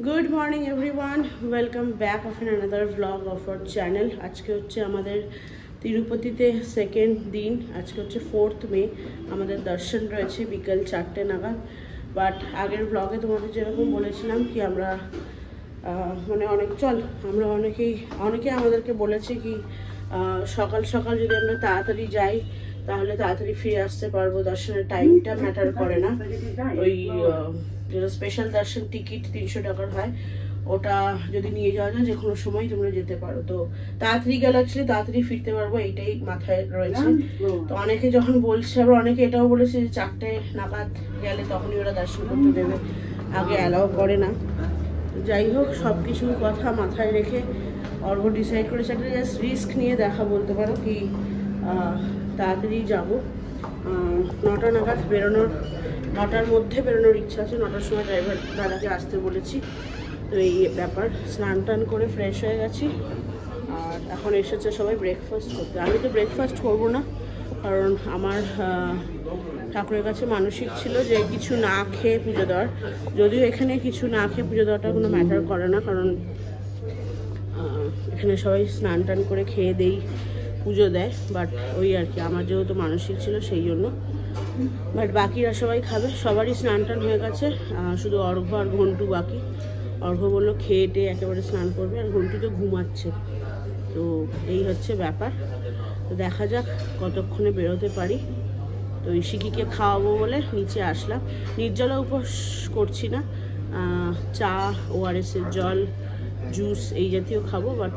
Good morning everyone, welcome back of another blog of our channel. আজকে হচ্ছে আমাদের তিরুপতিতে second দিন। আজকে হচ্ছে 4th মে। আমাদের দর্শন রয়েছে বিকাল 4টে নাগাদ। বাট আগের ব্লগে তোমাদের যেরকম বলেছিলাম কি আমরা মানে আমরা অনেকে আমাদেরকে বলেছে কি সকাল সকাল যদি আমরা তাড়াতাড়ি যাই তাহলে তাড়াতাড়ি ফিরে আসতে পারবো, দর্শনের টাইমটা ম্যাটার করে না। ওই যেটা স্পেশাল দর্শন টিকিট 300 টাকার হয়, ওটা যদি নিয়ে যাওয়া যায় যে কোনো সময় তোমরা যেতে পারো। তো তাড়াতাড়ি গেলে অ্যাকচুয়ালি তাড়াতাড়ি ফিরতে পারবো, এইটাই মাথায় রয়েছে। তো অনেকে যখন বলছে, আবার অনেকে এটাও বলেছে যে 4টে নাগাদ গেলে তখনই ওরা দর্শন করতে দেবে, আগে অ্যালাউ করে না। যাই হোক, সব কিছু কথা মাথায় রেখে অর্ঘ ডিসাইড করেছে একটা জাস্ট রিস্ক নিয়ে দেখা বলতে পারো কি তাড়াতাড়ি যাবো। 9টা নাগাদ বেরোনোর, 9টার মধ্যে বেরোনোর ইচ্ছা আছে। 9টার সময় ড্রাইভার দাদাকে আসতে বলেছি। তো এই ব্যাপার, স্নান টান করে ফ্রেশ হয়ে গেছি আর এখন এসেছে সবাই ব্রেকফাস্ট করতে। আমি তো ব্রেকফাস্ট করবো না, কারণ আমার ঠাকুরের কাছে মানসিক ছিল যে কিছু না খেয়ে পুজো দেওয়ার। যদিও এখানে কিছু না খেয়ে পুজো দেওয়াটা কোনো ম্যাটার করে না, কারণ এখানে সবাই স্নান টান করে খেয়ে দেই পুজো দেয়। বাট ওই আর কি, আমার যেহেতু মানসিক ছিল সেই জন্য। বাট বাকিরা সবাই খাবে, সবারই স্নান টান হয়ে গেছে, শুধু অর্ঘ আর ঘন্টু বাকি। অর্ঘ বললো খেয়ে টেয়ে একেবারে স্নান করবে, আর ঘন্টু তো ঘুমাচ্ছে। তো এই হচ্ছে ব্যাপার। তো দেখা যাক কতক্ষণে বেরোতে পারি। তো ঋষিকিকে খাওয়াবো বলে নিচে আসলাম। নির্জলা উপোস করছি না, চা, ORS এর জল, জুস এই জাতীয় খাবো, বাট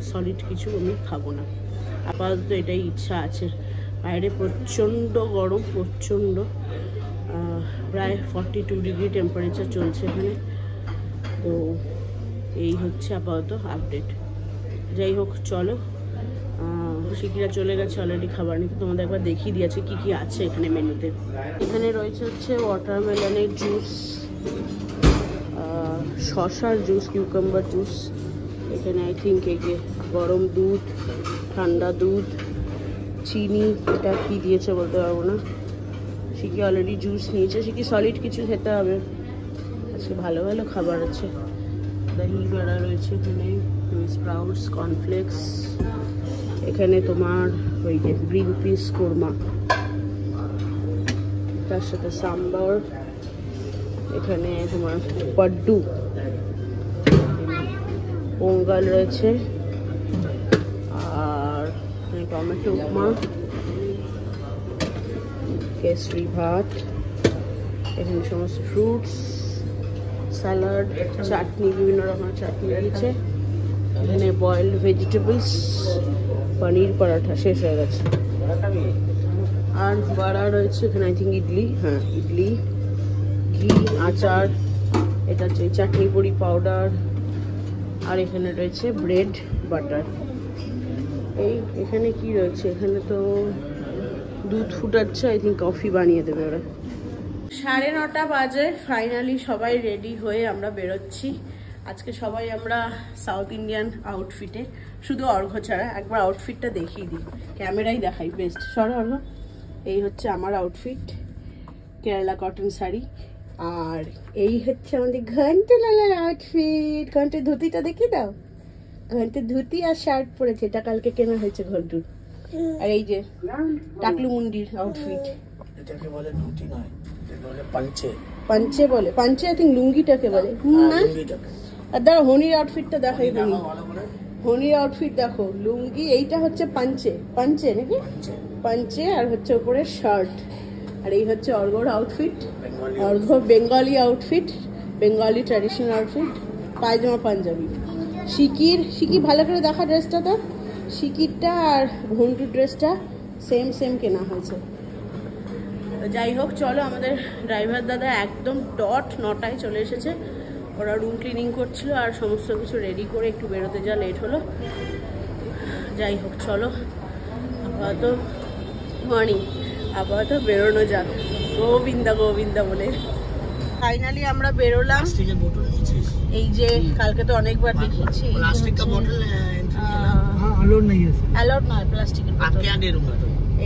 সলিড কিছু আমি খাবো না আপাতত, এটাই ইচ্ছা আছে। বাইরে প্রচণ্ড গরম, প্রচণ্ড, প্রায় 42 ডিগ্রি টেম্পারেচার চলছে এখানে। তো এই হচ্ছে আপাতত আপডেট। যাই হোক, চলো। শিকিরা চলে গেছে অলরেডি খাবার নিতে। তোমাদের একবার দেখিয়ে দিয়েছে কি কি আছে এখানে মেনুতে। এখানে রয়েছে হচ্ছে ওয়াটারমেলনের জুস, শসার জুস, কিউকাম্বার জুস। এখানে আই থিঙ্ক এগে গরম দুধ, ঠান্ডা দুধ, চিনি, এটা কি দিয়েছে বলতে পারবো না। শিকি অলরেডি জুস নিয়েছে। শিকি সলিড কিছু খেতে হবে, আজকে ভালো ভালো খাবার আছে। দহি বড়া রয়েছে এখানে, স্প্রাউটস, কর্নফ্লেক্স। এখানে তোমার ওই যে গ্রিন পিস কোরমা, তার সাথে সাম্বার। এখানে তোমার পাড্ডু, পোঙ্গাল রয়েছে, আর টমেটো উপমা, কেসরি ভাত। এখানে সমস্ত ফ্রুটস, স্যালাড, চাটনি, বিভিন্ন রকমের চাটনি দিয়েছে। এখানে বয়েলড ভেজিটেবলস, পনির পরাঠা শেষ হয়ে গেছে। আর বড়া রয়েছে এখানে, আই থিঙ্ক ইডলি, হ্যাঁ ইডলি, ঘি, আচার, এটা হচ্ছে চাটনি বড়ি পাউডার, আর এখানে রয়েছে ব্রেড, বাটার। এখানে কি রয়েছে, এখানে তো দুধ ফুটাচ্ছে, আই থিঙ্ক কফি বানিয়ে দেবে ওরা। 9:30 বাজে, ফাইনালি সবাই রেডি হয়ে আমরা বেরোচ্ছি। আজকে সবাই আমরা সাউথ ইন্ডিয়ান আউটফিটে, শুধু অর্ঘ্য ছাড়া। একবার আউটফিটটা দেখিয়ে দিই, ক্যামেরাই দেখাই বেস্ট। সরো অর্ঘ্য, এই হচ্ছে আমার আউটফিট, কেরালা কটন শাড়ি। আর এই হচ্ছে আমাদের ঘন্টু লালার আউটফিট। ঘন্টের ধুতিটা দেখি দাও, ঘন্টের ধুতি আর শার্ট পরেছে, এটা কালকে কেনা হয়েছে ঘন্টুর। আর এই যে টাকলু মুন্ডির আউটফিট, এটাকে বলে ধুতি নয়, এটাকে বলে পাঞ্চে। পাঞ্চে বলে, পাঞ্চে আই থিঙ্ক লুঙ্গিটাকে বলে না। আর দাঁড়া, হনির আউটফিটটা দেখাই দিই। হনির আউটফিট দেখো, লুঙ্গি, এইটা হচ্ছে পাঞ্চে, পাঞ্চে নাকি পাঞ্চে, আর হচ্ছে উপরে শার্ট। আর এই হচ্ছে অর্ঘ্যর outfit, Arghya Bengali outfit, Bengali traditional outfit, pyjama Punjabi. শিকি ভালো করে দেখা ড্রেসটা, তো শিকিরটা আর ঘন্টুর ড্রেসটা সেম কেনা হয়েছে। যাই হোক, চলো। আমাদের ড্রাইভার দাদা একদম ডট 9টায় চলে এসেছে। ওরা রুম ক্লিনিং করছিল আর সমস্ত কিছু রেডি করে একটু বেরোতে যা লেট হলো। যাই হোক, চলো আপাতত মর্নিং, আপাতত বেরোনো যাক। গোবিন্দা গোবিন্দা বলে ফাইনালি আমরা বেরোলাম। এই যে কালকে তো অনেকবার দেখিয়েছি,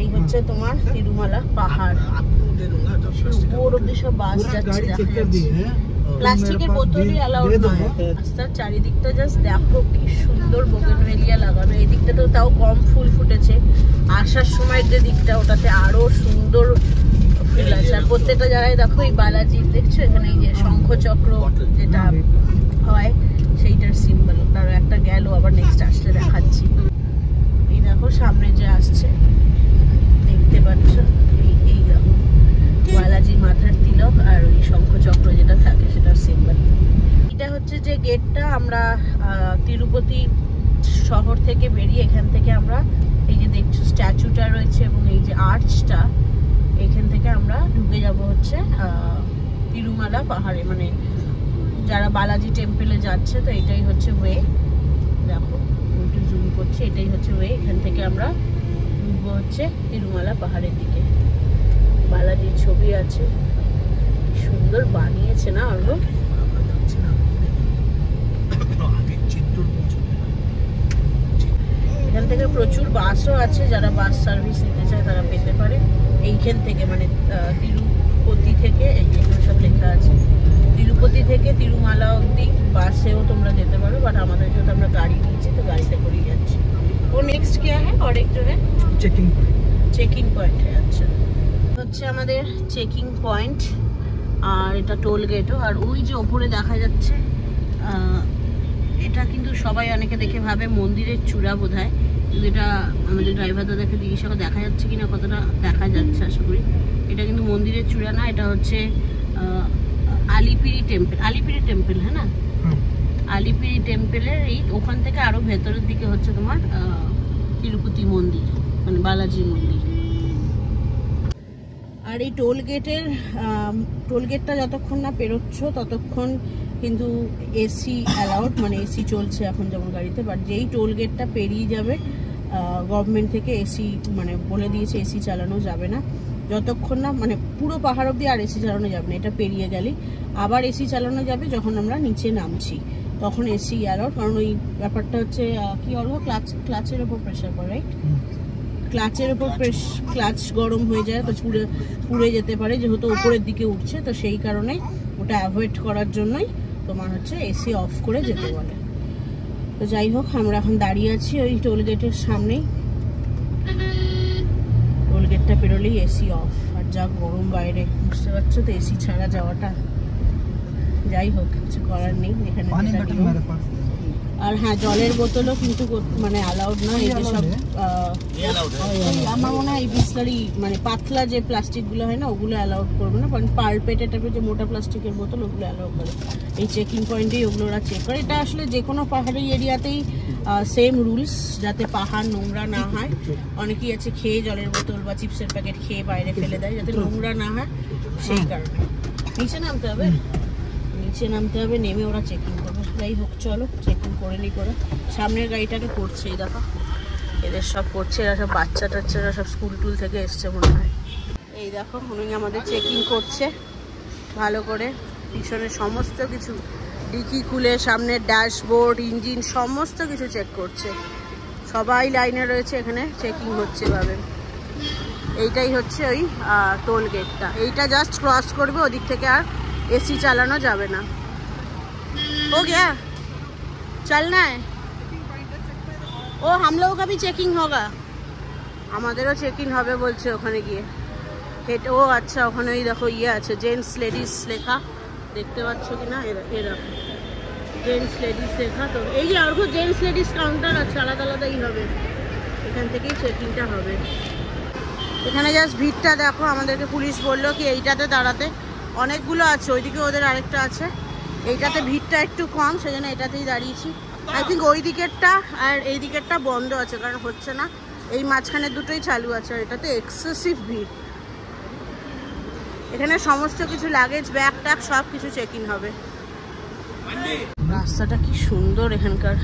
এই হচ্ছে তোমার তিরুমালা পাহাড়। অব্দি সব বাস যাচ্ছে, প্লাস্টিকের বোতলই অ্যালাউড নয়। রাস্তার চারিদিকটা জাস্ট দেখো কি সুন্দর বোগেনভেলিয়া লাগানো। এই দিকটা তো তাও কম ফুল ফুটেছে, আসার সময় যে দিকটা ওটাতে আরো সুন্দর ফুল আছে। আর প্রত্যেকটা জায়গায় দেখো এই বালাজি দেখছো, এখানে এই যে শঙ্খচক্র যেটা হয় সেইটার সিম্বল। তার একটা গেল, আবার নেক্সট আসলে দেখাচ্ছি। এই দেখো সামনে যে আসছে দেখতে পাচ্ছ, এই দেখো বালাজির মাথার তিলক আর ওই শঙ্খচক্র যেটা থাকে সেটার সিম্বল। এটা হচ্ছে যে গেটটা, আমরা তিরুপতি শহর থেকে বেরিয়ে এখান থেকে আমরা এই যে দেখছো স্ট্যাচুটা রয়েছে এবং এই যে আর্চটা, এখান থেকে আমরা ঢুকে যাব হচ্ছে তিরুমালা পাহাড়ে, মানে যারা বালাজি টেম্পলে যাচ্ছে। তো এটাই হচ্ছে ওয়ে, দেখো একটু জুম করছি, এটাই হচ্ছে ওয়ে। এখান থেকে আমরা ঢুকবো হচ্ছে তিরুমালা পাহাড়ের দিকে। বালাজির ছবি আছে, সুন্দর বানিয়েছে না অর্ঘ? এখান থেকে প্রচুর বাসও আছে, যারা বাস সার্ভিস নিতে চায় তারা পেতে পারে। এইখান থেকে মানে তিরুপতি থেকে, এইখানে সব লেখা আছে, তিরুপতি থেকে তিরুমালা অবধি বাসেও তোমরা যেতে পারো। বাট আমাদের যেহেতু আমরা গাড়ি নিয়েছি তো গাড়িতে করেই যাচ্ছি। ও নেক্সট কি है और एक जो है চেকিং পয়েন্ট আছে, হচ্ছে আমাদের চেকিং পয়েন্ট। আর এটা টোল গেটও। আর ওই যে ওপরে দেখা যাচ্ছে, এটা কিন্তু সবাই অনেকে দেখে ভাবে মন্দিরের চূড়া বোধহয়, কিন্তু এটা আমাদের ড্রাইভার দাদাকে জিজ্ঞাসা করে দেখা যাচ্ছে কিনা, কতটা দেখা যাচ্ছে আশা করি। এটা কিন্তু মন্দিরের চূড়া না, এটা হচ্ছে আলিপিরি টেম্পল, হ্যাঁ না? আলিপিরি টেম্পলের এই ওখান থেকে আরো ভেতরের দিকে হচ্ছে তোমার তিরুপতি মন্দির, মানে বালাজির মন্দির। আর এই টোল গেটটা যতক্ষণ না পেরোচ্ছ ততক্ষণ কিন্তু এসি অ্যালাউড, মানে এসি চলছে এখন যেমন গাড়িতে। বাট যেই টোল গেটটা পেরিয়ে যাবে গভর্নমেন্ট থেকে এসি মানে বলে দিয়েছে এসি চালানো যাবে না যতক্ষণ না, মানে পুরো পাহাড় অব্দি আর এসি চালানো যাবে না। এটা পেরিয়ে গেলেই আবার এসি চালানো যাবে যখন আমরা নিচে নামছি, তখন এসি অ্যালাউড। কারণ ওই ব্যাপারটা হচ্ছে কি হলো, ক্লাচের ওপর প্রেশার পড়ে, রাইট? ক্লাচের ওপর ক্লাচ গরম হয়ে যায় তো পুড়ে যেতে পারে, যেহেতু উপরের দিকে উঠছে। তো সেই কারণে ওটা অ্যাভয়েড করার জন্যই তোমার হচ্ছে এসি অফ করে যেতে বলে। তো যাই হোক, আমরা এখন দাঁড়িয়ে আছি ওই টোল গেটের সামনেই। টোল গেটটা পেরোলেই এসি অফ। আর যা গরম বাইরে, বুঝতে পারছো তো, এসি ছাড়া যাওয়াটা। যাই হোক, কিছু করার নেই এখানে। আর হ্যাঁ, জলের বোতলও কিন্তু মানে অ্যালাউড না। এই যে সব আমার মনে হয় এই বিসলারি মানে পাতলা যে প্লাস্টিক গুলো হয় না, ওগুলো অ্যালাউড করবে না। কারণ পালপেটে টাইপের যে মোটা প্লাস্টিকের বোতল ওগুলো অ্যালাউড করে। এই চেকিং পয়েন্টেই ওগুলো ওরা চেক করে। এটা আসলে যে কোনো পাহাড়ি এরিয়াতেই সেম রুলস, যাতে পাহাড় নোংরা না হয়। অনেকেই আছে খেয়ে জলের বোতল বা চিপসের প্যাকেট খেয়ে বাইরে ফেলে দেয়, যাতে নোংরা না হয়, সেই কারণে। নিচে নামতে হবে, নেমে ওরা চেকিং করবে। যাই হোক, চলো চেকিং করে নি করে সামনের গাড়িটাকে করছে। এই দেখো এদের সব করছে, এরা সব বাচ্চা টাচ্চারা সব স্কুল টুল থেকে এসছে মনে হয়। এই দেখো উনি আমাদের চেকিং করছে ভালো করে, পিছনে সমস্ত কিছু, ডিকি খুলে সামনের ড্যাশবোর্ড, ইঞ্জিন সমস্ত কিছু চেক করছে। সবাই লাইনে রয়েছে, এখানে চেকিং হচ্ছে ভাবে। এইটাই হচ্ছে ওই টোল গেটটা। এইটা জাস্ট ক্রস করবে, ওদিক থেকে আর एसी চালানো যাবে না। हो गया, चलना है। ओ हम लोगों का भी चेकिंग होगा, আমাদেরও চেকিং হবে বলছে ওখানে গিয়ে। হেঁটে ও আচ্ছা, ওখানে ওই দেখো ইয়ে আছে, জেন্টস লেডিস লেখা, দেখতে পাচ্ছ কিনা? এরকম জেন্টস লেডিস লেখা। তো এই যে আর জেন্টস লেডিস কাউন্টার আছে, আলাদা আলাদাই হবে, এখান থেকেই চেকিংটা হবে। এখানে জাস্ট ভিড়টা দেখো, আমাদেরকে পুলিশ বললো কি এইটাতে দাঁড়াতে, অনেকগুলো আছে, ওইদিকে ওদের আরেকটা আছে, এইটাতে ভিড়টা একটু কম, সেজন্য এটাতেই দাঁড়িয়েছি। আই থিঙ্ক ওই দিকেরটা আর এই দিকেরটা বন্ধ আছে, কারণ হচ্ছে না। এই মাঝখানে দুটোই চালু আছে, আর এটাতে এক্সেসিভ ভিড়। এখানে সমস্ত কিছু লাগেজ, ব্যাগ ট্যাগ সব কিছু চেকিং হবে। রাস্তাটা কি সুন্দর এখানকার,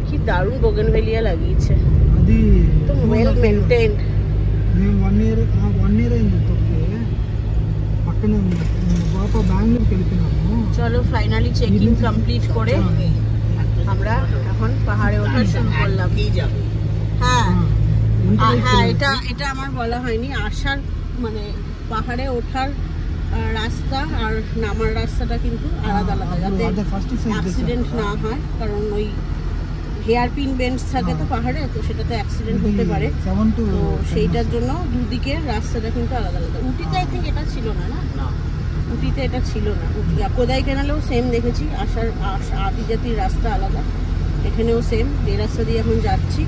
কি দারুণ বোগেনভেলিয়া লাগিয়েছে, একদম ওয়েল মেনটেইনড। চলো ফাইনালি চেকিং কমপ্লিট করে আমরা এখন পাহাড়ে ওঠা শুরু করলাম। হ্যাঁ হ্যাঁ, এটা আমার বলা হয়নি, আসার মানে পাহাড়ে ওঠার রাস্তা আর নামার রাস্তাটা কিন্তু আলাদা আলাদা, যাতে অ্যাক্সিডেন্ট না হয়। কারণ ওই হেয়ার পিন বেন্ডস থাকে তো পাহাড়ে, তো সেটাতে অ্যাক্সিডেন্ট হতে পারে। তো সেইটার জন্য দুদিকের রাস্তাটা কিন্তু আলাদা আলাদা। উটিতে আই থিঙ্ক এটা ছিল না, না উটিতে এটা ছিল না। কোদাই ক্যানালেও সেম দেখেছি, আসার আদিজাতির রাস্তা আলাদা, এখানেও সেম। এই রাস্তা দিয়ে এখন যাচ্ছি,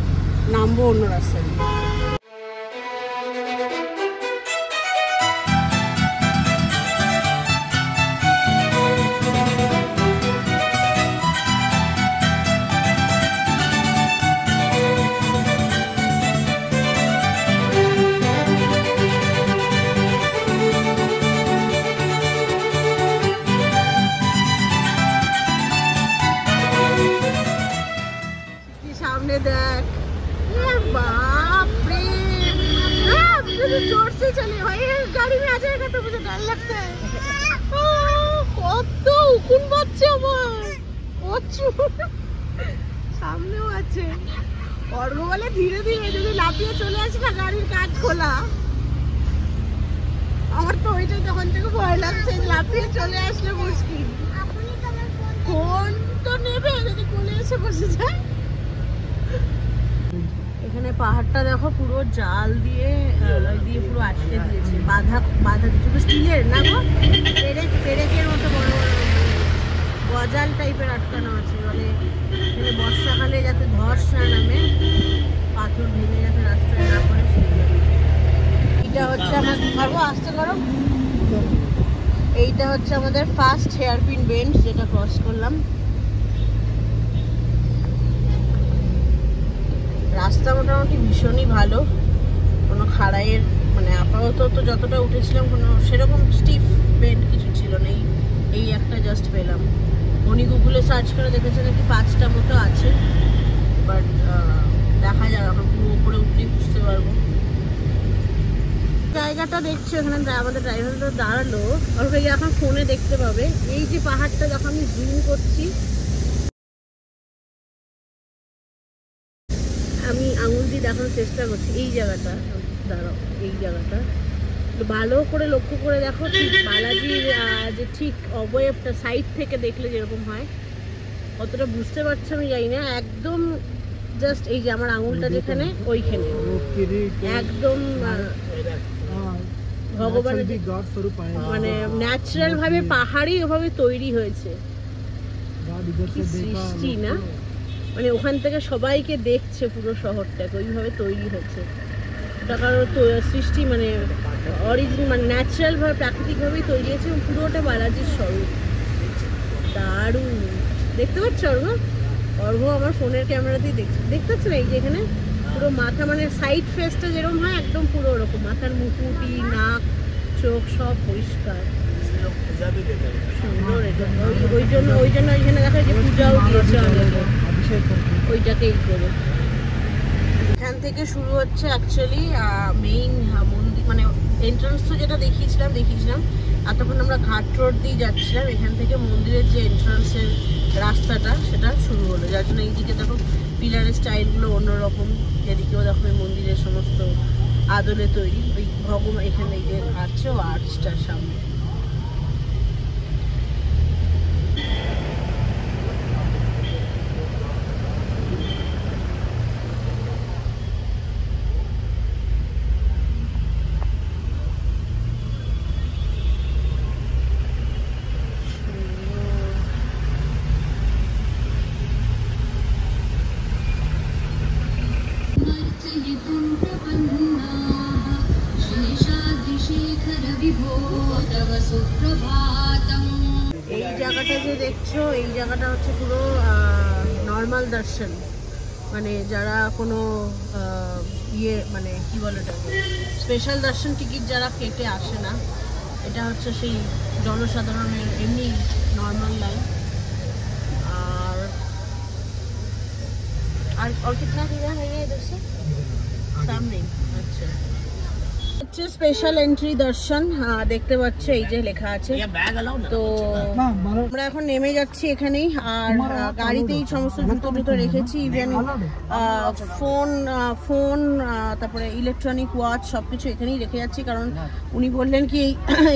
নামবো অন্য রাস্তা দিয়ে। देख बाप रे, जोर से चले भाई, गाड़ी में आ जाएगा तो मुझे डर लगता है। কত উকুন বাজছে আমার, প্রচুর সামনেও আছে। অর্ঘ বলে ধীরে ধীরে, যদি লাফিয়ে চলে আসি না গাড়ির কাজ খোলা। আমার তো ওইটাই তখন থেকে ভয় লাগছে, লাফিয়ে চলে আসলে মুশকিল। ফোন তো নেবে যদি কোলে এসে বসে যায়। এখানে পাহাড়টা দেখো পুরো জাল দিয়ে পুরো আটকে দিয়েছে, বাধা দিচ্ছে, স্টিলের না গো, পেরেকের মতো বড় বড় গজাল টাইপের আটকানো আছে। মানে এখানে বর্ষাকালে যাতে ধস না নামে, পাথর ভেঙে যাতে রাস্তায় না পড়ে। এইটা হচ্ছে আমার ভাবো আসতে করো, এইটা হচ্ছে আমাদের ফার্স্ট হেয়ারপিন বেন্ড যেটা ক্রস করলাম। রাস্তা মোটামুটি ভীষণই ভালো, কোনো খাড়াইয়ের মানে আপাতত তো যতটা উঠেছিলাম কোনো সেরকম স্টিফ বেন্ড কিছু ছিল না। এই একটা জাস্ট পেলাম। উনি গুগলে সার্চ করে দেখেছে নাকি 5টা মতো আছে, বাট দেখা যাক, এখন পুরো উপরে উঠলেই বুঝতে পারবো। জায়গাটা দেখছো এখানে আমাদের ড্রাইভারটা দাঁড়ালো, আর এখন ফোনে দেখতে পাবে। এই যে পাহাড়টা যখন আমি জুম করছি, আমি আঙুল দিয়ে দেখানোর চেষ্টা করছি। এই জায়গাটা দাঁড়াও, এই জায়গাটা ভালো করে লক্ষ্য করে দেখো, ঠিক বালাজির যে ঠিক অবয়বটা সাইড থেকে দেখলে যেরকম হয়, অতটা বুঝতে পারছো আমি জানি না। একদম জাস্ট এই যে আমার আঙুলটা যেখানে, ওইখানে একদম ভগবানের মানে ন্যাচারাল ভাবে পাহাড়ি ওভাবে তৈরি হয়েছে। কি সৃষ্টি না, মানে ওখান থেকে সবাইকে দেখছে, পুরো শহরটাকে ওইভাবে তৈরি হয়েছে। ওটা কারো সৃষ্টি, মানে অরিজিন, মানে ন্যাচারাল ভাবে প্রাকৃতিকভাবেই তৈরি হয়েছে, এবং পুরোটা বালাজির স্বরূপ। দারুণ দেখতে পাচ্ছ অর্ঘ আমার ফোনের ক্যামেরাতেই দেখতে পাচ্ছ না? এই যে এখানে পুরো মাথা, মানে সাইড ফেসটা যেরকম হয় একদম পুরো ওরকম, মাথার মুকুটি, নাক, চোখ সব পরিষ্কার সুন্দর। এটা ওই জন্য এখানে দেখা যায় পূজাও দিয়েছে ওইটাকেই করে। এখান থেকে শুরু হচ্ছে অ্যাকচুয়ালি মেইন মন্দির, মানে এন্ট্রান্স তো যেটা দেখিয়েছিলাম। এতক্ষণ আমরা ঘাট রোড দিয়ে যাচ্ছিলাম, এখান থেকে মন্দিরের যে এন্ট্রান্সের রাস্তাটা সেটা শুরু হলো। যার জন্য এইদিকে দেখো পিলারের স্টাইলগুলো অন্যরকম, এদিকেও দেখো এই মন্দিরের সমস্ত আদলে তৈরি। ওই ভগবান এখানে এই যে আছে, ও আর্চটার সামনে। এই জায়গাটা যে দেখছো, এই জায়গাটা হচ্ছে পুরো নর্মাল দর্শন, মানে যারা কোনো মানে কি বলে ওটাকে, স্পেশাল দর্শন টিকিট যারা কেটে আসে না, এটা হচ্ছে সেই জনসাধারণের এমনি নর্মাল লাইন। और कितना दिया है ये इधर से सामने? अच्छा হচ্ছে স্পেশাল এন্ট্রি দর্শন, দেখতে পাচ্ছ এই যে লেখা আছে। তো আমরা এখন নেমে যাচ্ছি এখানেই, আর গাড়িতেই সমস্ত জুতো রেখেছি, ইভেন ফোন তারপরে ইলেকট্রনিক ওয়াচ সবকিছু এখানেই রেখে যাচ্ছি, কারণ উনি বললেন কি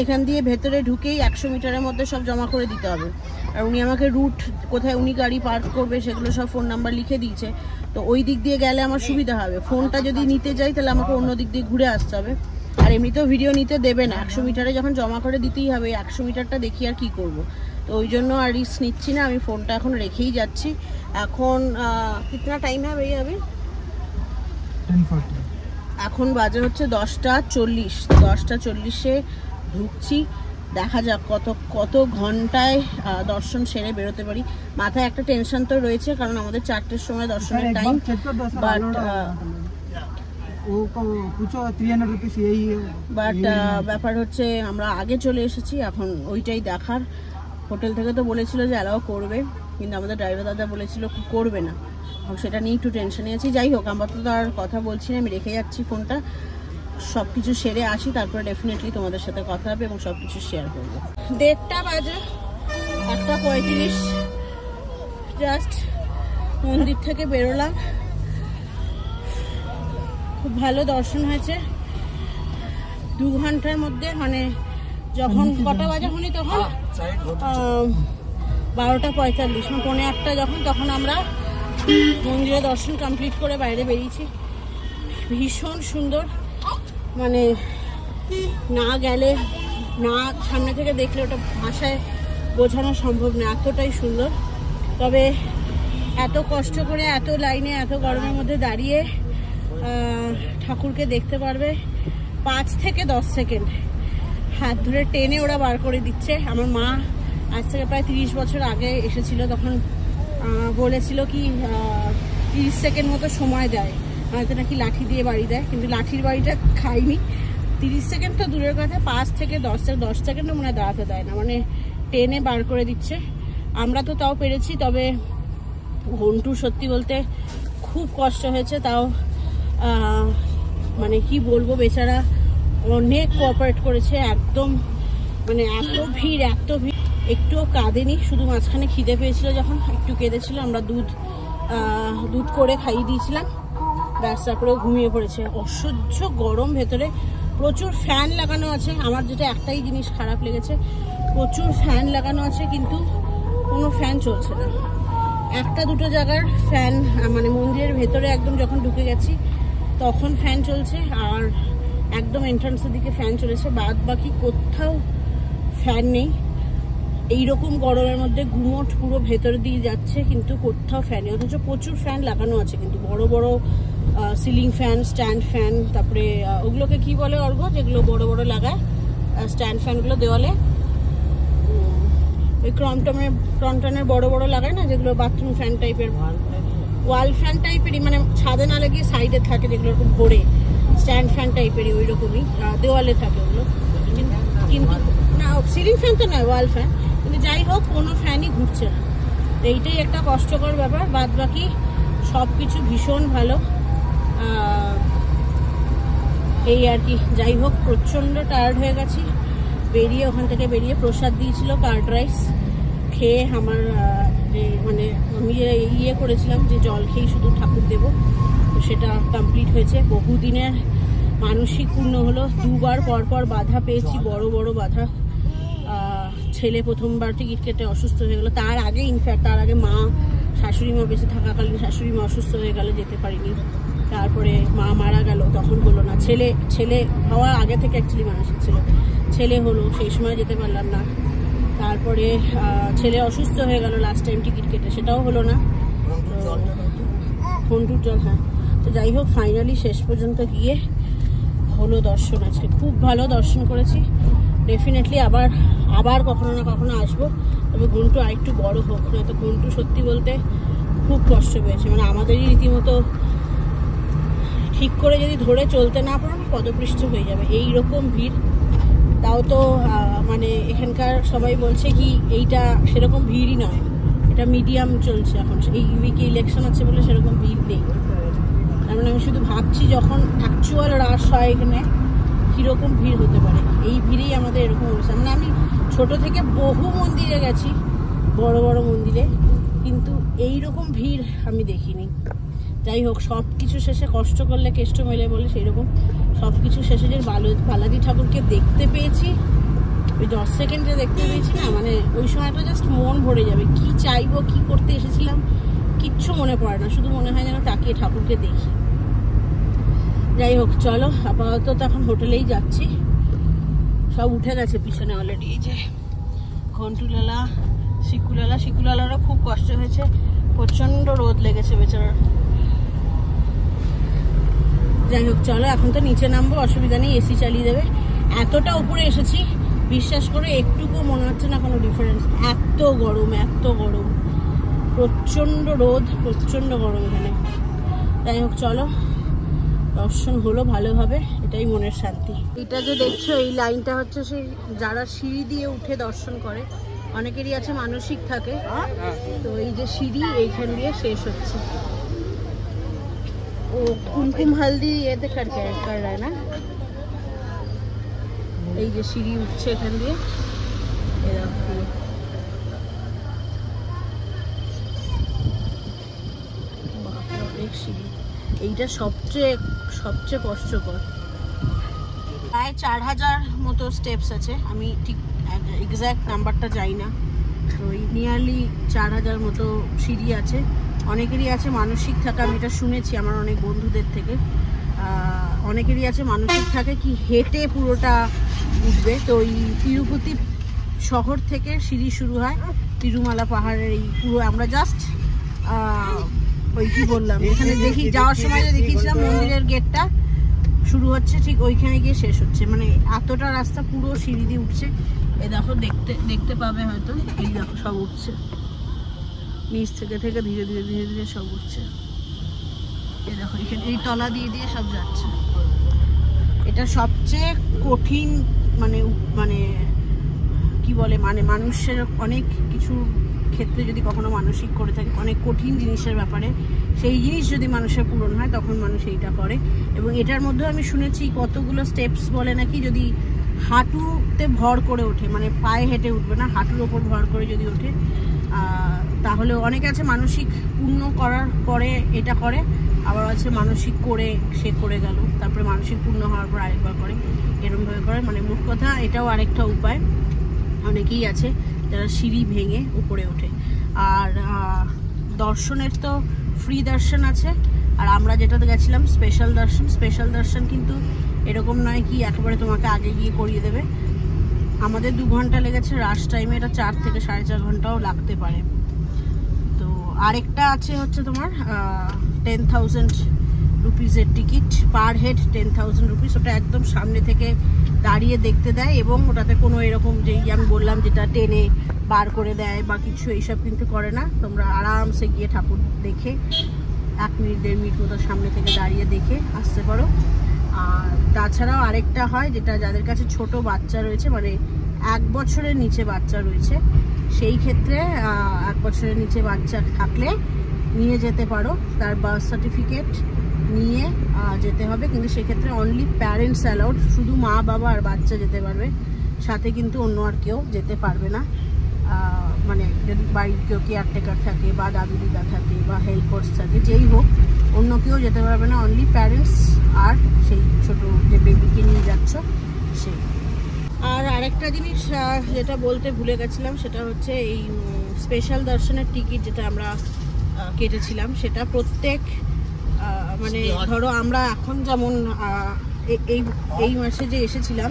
এখান দিয়ে ভেতরে ঢুকেই 100 মিটারের মধ্যে সব জমা করে দিতে হবে। আর উনি আমাকে রুট কোথায় উনি গাড়ি পার্ক করবে সেগুলো সব ফোন নাম্বার লিখে দিয়েছে। তো ওই দিক দিয়ে গেলে আমার সুবিধা হবে। ফোনটা যদি নিতে যাই তাহলে আমাকে অন্য দিক দিয়ে ঘুরে আসতে হবে, আর এমনিতেও ভিডিও নিতে দেবে না। 100 মিটারে যখন জমা করে দিতেই হবে, 100 মিটারটা দেখি আর কি করব। তো ওই জন্য আর রিস্ক নিচ্ছি না, আমি ফোনটা এখন রেখেই যাচ্ছি। এখন কিতনা টাইম হবে যাবে? এখন বাজে হচ্ছে 10:40। 10:40-এ ঢুকছি, দেখা যাক কত ঘন্টায় দর্শন সেরে বেরোতে পারি। মাথায় একটা টেনশন তো রয়েছে, কারণ আমাদের 4টের সময় দর্শনের টাইম, বাট ব্যাপার হচ্ছে আমরা আগে চলে এসেছি, এখন ওইটাই দেখার। হোটেল থেকে তো বলেছিল যে অ্যালাও করবে, কিন্তু আমাদের ড্রাইভার দাদা বলেছিল করবে না, সেটা নিয়ে একটু টেনশনে আছি। যাই হোক, আমরা তো আর কথা বলছি না, আমি রেখে যাচ্ছি ফোনটা। সব কিছু সেরে আসি, তারপরে ডেফিনেটলি তোমাদের সাথে কথা হবে এবং সব কিছু শেয়ার করবো। 1:30 বাজে, 1:35 জাস্ট মন্দির থেকে বেরোলাম। খুব ভালো দর্শন হয়েছে 2 ঘন্টার মধ্যে। মানে যখন কটা বাজে হলি তখন 12:45, 1:45 যখন, তখন আমরা মন্দিরে দর্শন কমপ্লিট করে বাইরে বেরিয়েছি। ভীষণ সুন্দর, মানে না গেলে, না সামনে থেকে দেখলে ওটা ভাষায় বোঝানো সম্ভব না, এতটাই সুন্দর। তবে এত কষ্ট করে, এত লাইনে, এত গরমের মধ্যে দাঁড়িয়ে ঠাকুরকে দেখতে পারবে 5 থেকে 10 সেকেন্ড হাত ধরে টেনে ওরা বার করে দিচ্ছে। আমার মা আজ থেকে প্রায় 30 বছর আগে এসেছিল, তখন বলেছিল কি 30 সেকেন্ড মতো সময় দেয়, হয়তো নাকি লাঠি দিয়ে বাড়ি দেয়, কিন্তু লাঠির বাড়িটা খাইনি। 30 সেকেন্ড তো দূরের কথা, 5 থেকে 10 সেকেন্ডও মনে হয় দাঁড়াতে দেয় না, মানে টেনে বার করে দিচ্ছে। আমরা তো তাও পেরেছি, তবে ঘন্টু সত্যি বলতে খুব কষ্ট হয়েছে। তাও মানে কি বলবো, বেচারা অনেক কোঅপারেট করেছে একদম, মানে এত ভিড়, একটুও কাঁদেনি। শুধু মাঝখানে খিদে পেয়েছিল, যখন একটু কেঁদেছিল, আমরা দুধ করে খাইয়ে দিয়েছিলাম, ব্যাস, তারপরেও ঘুমিয়ে পড়েছে। অসহ্য গরম ভেতরে, প্রচুর ফ্যান লাগানো আছে। আমার যেটা একটাই জিনিস খারাপ লেগেছে, প্রচুর ফ্যান লাগানো আছে কিন্তু কোনো ফ্যান চলছে না। 1-2 জায়গার ফ্যান, মানে মন্দিরের ভেতরে একদম যখন ঢুকে গেছি তখন ফ্যান চলছে, আর একদম এন্ট্রান্সের দিকে ফ্যান চলেছে, বাদ বাকি কোথাও ফ্যান নেই। এইরকম গরমের মধ্যে গুমোট পুরো ভেতর দিয়ে যাচ্ছে, কিন্তু কোথাও ফ্যান নেই। অথচ প্রচুর ফ্যান লাগানো আছে, কিন্তু বড় বড় সিলিং ফ্যান, স্ট্যান্ড ফ্যান, তারপরে ওগুলোকে কি বলে অর্ঘ, যেগুলো বড় বড় লাগায় স্ট্যান্ড ফ্যানগুলো দেওয়ালে, ওই ক্রমটনের বড় বড় লাগায় না, যেগুলো বাথরুম ফ্যান টাইপের, ওয়াল ফ্যান টাইপেরই, মানে ছাদে না লাগিয়ে সাইডে থাকে, যেগুলো এরকম ঘোরে, স্ট্যান্ড ফ্যান টাইপেরই, ওই রকমই দেওয়ালে থাকে ওগুলো। কিন্তু না, সিলিং ফ্যান তো নয়, ওয়াল ফ্যান। কিন্তু যাই হোক, কোনো ফ্যানই ঘুরছে না, এইটাই একটা কষ্টকর ব্যাপার। বাদ বাকি সব কিছু ভীষণ ভালো, এই আর কি। যাই হোক, প্রচণ্ড টায়ার্ড হয়ে গেছি। ওখান থেকে বেরিয়ে প্রসাদ দিয়েছিল, কার্ড রাইস খেয়ে আমার মানে আমি ইয়ে করেছিলাম যে জল খেয়েই শুধু ঠাকুর দেবো, তো সেটা কমপ্লিট হয়েছে। বহুদিনের মানসিক পূর্ণ হলো। 2 বার পর বাধা পেয়েছি, বড় বড় বাধা। ছেলে প্রথমবার টিকিট কেটে অসুস্থ হয়ে গেলো, তার আগে ইনফ্যাক্ট তার আগে মা, শাশুড়ি মা বেঁচে থাকাকালীন শাশুড়ি মা অসুস্থ হয়ে গেল, যেতে পারিনি। তারপরে মা মারা গেল, তখন হলো না। ছেলে হওয়ার আগে থেকে অ্যাকচুয়ালি মানসিক ছিল, ছেলে হলো, সেই সময় যেতে পারলাম না। তারপরে ছেলে অসুস্থ হয়ে গেল লাস্ট টাইম টিকিট কেটে, সেটাও হলো না। ঘন্টুর জল, হ্যাঁ। তো যাই হোক, ফাইনালি শেষ পর্যন্ত গিয়ে হলো দর্শন। আজকে খুব ভালো দর্শন করেছি। ডেফিনেটলি আবার কখনো না কখনো আসবো, তবে ঘন্টু আরেকটু বড় হোক, না তো ঘন্টু সত্যি বলতে খুব কষ্ট পেয়েছে। মানে আমাদেরই রীতিমতো ঠিক করে যদি ধরে চলতে না পারো, পদপৃষ্ঠ হয়ে যাবে, এইরকম ভিড়। তাও তো মানে এখানকার সবাই বলছে কি এইটা সেরকম ভিড়ই নয়, এটা মিডিয়াম চলছে এখন। এই উইকে ইলেকশন আছে বলে সেরকম ভিড় নেই। তার মানে আমি শুধু ভাবছি যখন অ্যাকচুয়াল রাশ হয় এখানে, কীরকম ভিড় হতে পারে। এই ভিড়েই আমাদের এরকম অবস্থা। মানে আমি ছোট থেকে বহু মন্দিরে গেছি, বড় বড় মন্দিরে, কিন্তু এইরকম ভিড় আমি দেখিনি। যাই হোক, সব কিছু শেষে কষ্ট করলে কেষ্ট মেলে বলে, সেই রকম সব কিছু শেষে যে বালাজি ঠাকুরকে দেখতে পেয়েছি, ওই 10 সেকেন্ডে দেখতে পেয়েছি না, মানে ওই সময়টা জাস্ট মন ভরে যাবে। কি চাইবো, কি করতে এসেছিলাম কিচ্ছু মনে পড়ে না, শুধু মনে হয় যেন তাকিয়ে ঠাকুরকে দেখি। যাই হোক, চলো আপাতত তো এখন হোটেলেই যাচ্ছি। সব উঠে গেছে পিছনে অলরেডি। এই যে ঘন্টুলালা, শিকুলালারও খুব কষ্ট হয়েছে, প্রচন্ড রোদ লেগেছে বেচারার। যাই হোক, চলো এখন তো নিচে নামবো, অসুবিধা নেই, এসি চালিয়ে দেবে। এতটা উপরে এসেছি, বিশ্বাস করে একটুকু মনে হচ্ছে না কোনো ডিফারেন্স। এত গরম, এত গরম, প্রচন্ড রোদ, প্রচন্ড গরম এখানে। যাই হোক, চলো, দর্শন হলো ভালোভাবে, এটাই মনের শান্তি। এটা যে দেখছো, এই লাইনটা হচ্ছে সেই যারা সিঁড়ি দিয়ে উঠে দর্শন করে। অনেকেরই আছে মানসিক থাকে, তো এই যে সিঁড়ি এইখান দিয়ে শেষ হচ্ছে। ও কুমকুম হলদি এতে কর রা না, এই যে সিঁড়ি উঠছে এখান দিয়ে, এরকম অনেক সিঁড়ি। এইটা সবচেয়ে কষ্টকর। প্রায় 4000 মতো স্টেপস আছে, আমি ঠিক এক্স্যাক্ট নাম্বারটা জানি না, তো নিয়ারলি 4000 মতো সিঁড়ি আছে। অনেকেরই আছে মানসিক থাকা, আমি এটা শুনেছি আমার অনেক বন্ধুদের থেকে। অনেকেরই আছে মানসিক থাকে কি হেঁটে পুরোটা উঠবে। তো এই তিরুপতি শহর থেকে সিঁড়ি শুরু হয়, তিরুমালা পাহাড়ের এই পুরো, আমরা জাস্ট ওই কি বললাম, এখানে দেখি যাওয়ার সময় যে দেখিয়েছিলাম মন্দিরের গেটটা শুরু হচ্ছে, ঠিক ওইখানে গিয়ে শেষ হচ্ছে। মানে এতটা রাস্তা পুরো সিঁড়ি দিয়ে উঠছে। এ দেখো, দেখতে পাবে হয়তো, এই দেখো সব উঠছে নিচ থেকে ধীরে ধীরে সব উঠছে। এই দেখো এখানে এই তলা দিয়ে সব যাচ্ছে। এটা সবচেয়ে কঠিন, মানে কি বলে, মানে মানুষের অনেক কিছু ক্ষেত্রে যদি কখনো মানসিক করে থাকে, অনেক কঠিন জিনিসের ব্যাপারে, সেই জিনিস যদি মানুষের পূরণ হয় তখন মানুষ এইটা করে। এবং এটার মধ্যে আমি শুনেছি কতগুলো স্টেপস বলে নাকি যদি হাঁটুতে ভর করে ওঠে, মানে পায়ে হেঁটে উঠবে না, হাঁটুর ওপর ভর করে যদি ওঠে, তাহলে অনেকে আছে মানসিক পূর্ণ করার পরে এটা করে, আবার আছে মানসিক করে সে করে গেল, তারপরে মানসিক পূর্ণ হওয়ার পর আরেকবার করে, এরকমভাবে করে। মানে মোট কথা এটাও আরেকটা উপায়। অনেকেই আছে যারা সিঁড়ি ভেঙে উপরে ওঠে। আর দর্শনের তো ফ্রি দর্শন আছে, আর আমরা যেটাতে গেছিলাম স্পেশাল দর্শন কিন্তু এরকম নয় কি একেবারে তোমাকে আগে গিয়ে করিয়ে দেবে। আমাদের 2 ঘন্টা লেগেছে রাশ টাইমে, এটা 4 থেকে 4.5 ঘন্টাও লাগতে পারে। তো আরেকটা আছে হচ্ছে তোমার 10,000 রুপিসের টিকিট, পার হেড 10,000 রুপিস। ওটা একদম সামনে থেকে দাঁড়িয়ে দেখতে দেয়, এবং ওটাতে কোনো এরকম যেই আমি বললাম যেটা টেনে বার করে দেয় বা কিছু, এইসব কিন্তু করে না। তোমরা আরামসে গিয়ে ঠাকুর দেখে 1 মিনিট 1.5 মিনিট মতো সামনে থেকে দাঁড়িয়ে দেখে আসতে পারো। আর তাছাড়াও আরেকটা হয়, যেটা যাদের কাছে ছোট বাচ্চা রয়েছে, মানে 1 বছরের নিচে বাচ্চা রয়েছে, সেই ক্ষেত্রে 1 বছরের নিচে বাচ্চা থাকলে নিয়ে যেতে পারো, তার বার্থ সার্টিফিকেট নিয়ে যেতে হবে। কিন্তু সেক্ষেত্রে অনলি প্যারেন্টস অ্যালাউড, শুধু মা বাবা আর বাচ্চা যেতে পারবে, সাথে কিন্তু অন্য আর কেউ যেতে পারবে না। মানে যদি বাড়ির কেউ কেয়ারটেকার থাকে বা দাদু দিদা থাকে বা হেল্পার্স থাকে, যেই হোক, অন্য কেউ যেতে পারবে না, অনলি প্যারেন্টস আর সেই ছোটো যে বেবিকে নিয়ে যাচ্ছ সেই। আর আরেকটা জিনিস যেটা বলতে ভুলে গেছিলাম, সেটা হচ্ছে এই স্পেশাল দর্শনের টিকিট যেটা আমরা কেটেছিলাম, সেটা প্রত্যেক মানে ধরো আমরা এখন যেমন এই মাসে যে এসেছিলাম,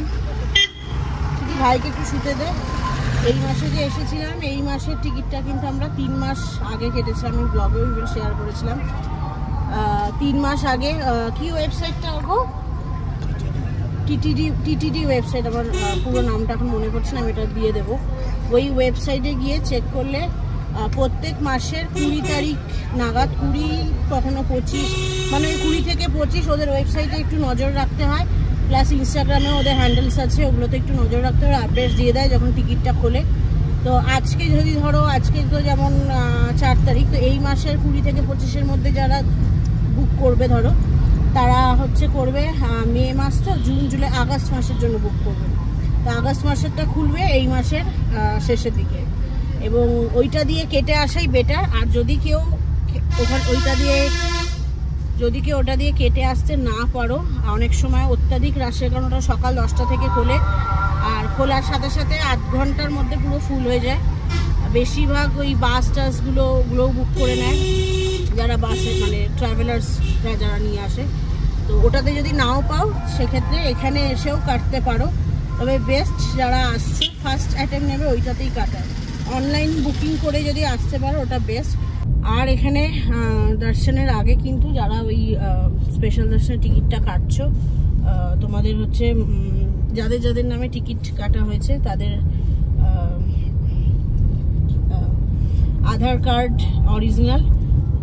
ভাইকে একটু শুতে দে, এই মাসে যে এসেছিলাম, এই মাসের টিকিটটা কিন্তু আমরা 3 মাস আগে কেটেছিলাম। আমি ব্লগেও ইভেন শেয়ার করেছিলাম 3 মাস আগে। কি ওয়েবসাইটটা গো? টিটিডি ওয়েবসাইট, আমার পুরো নামটা এখন মনে পড়ছে না, আমি এটা দিয়ে দেবো। ওই ওয়েবসাইটে গিয়ে চেক করলে প্রত্যেক মাসের 20 তারিখ নাগাদ, 20 কখনো 25, মানে 20 থেকে 25 ওদের ওয়েবসাইটে একটু নজর রাখতে হয়। প্লাস ইনস্টাগ্রামে ওদের হ্যান্ডেলস আছে, ওগুলোতে একটু নজর রাখতে হয়, আপডেটস দিয়ে দেয় যখন টিকিটটা খোলে। তো আজকে যদি ধরো, আজকে তো যেমন 4 তারিখ, তো এই মাসের 20 থেকে 25-এর মধ্যে যারা বুক করবে ধরো, তারা হচ্ছে করবে মে মাস তো, জুন জুলাই আগস্ট মাসের জন্য বুক করবে। তো আগস্ট মাসেরটা খুলবে এই মাসের শেষের দিকে, এবং ওইটা দিয়ে কেটে আসাই বেটার। আর যদি কেউ ওটা দিয়ে কেটে আসতে না পারো, অনেক সময় অত্যাধিক রাশের কারণ ওটা সকাল 10টা থেকে খোলে, আর খোলার সাথে সাথে 8 ঘন্টার মধ্যে পুরো ফুল হয়ে যায়। বেশিরভাগ ওই বাস টাসগুলোও বুক করে নেয় যারা বাসে, মানে ট্রাভেলার্সরা যারা নিয়ে আসে। তো ওটাতে যদি নাও পাও সেক্ষেত্রে এখানে এসেও কাটতে পারো, তবে বেস্ট যারা আসছে ফার্স্ট অ্যাটেম্প নেবে ওইটাতেই কাটায়। অনলাইন বুকিং করে যদি আসতে পারো ওটা বেস্ট। আর এখানে দর্শনের আগে কিন্তু যারা ওই স্পেশাল দর্শনের টিকিটটা কাটছো, তোমাদের হচ্ছে যাদের নামে টিকিট কাটা হয়েছে তাদের আধার কার্ড অরিজিনাল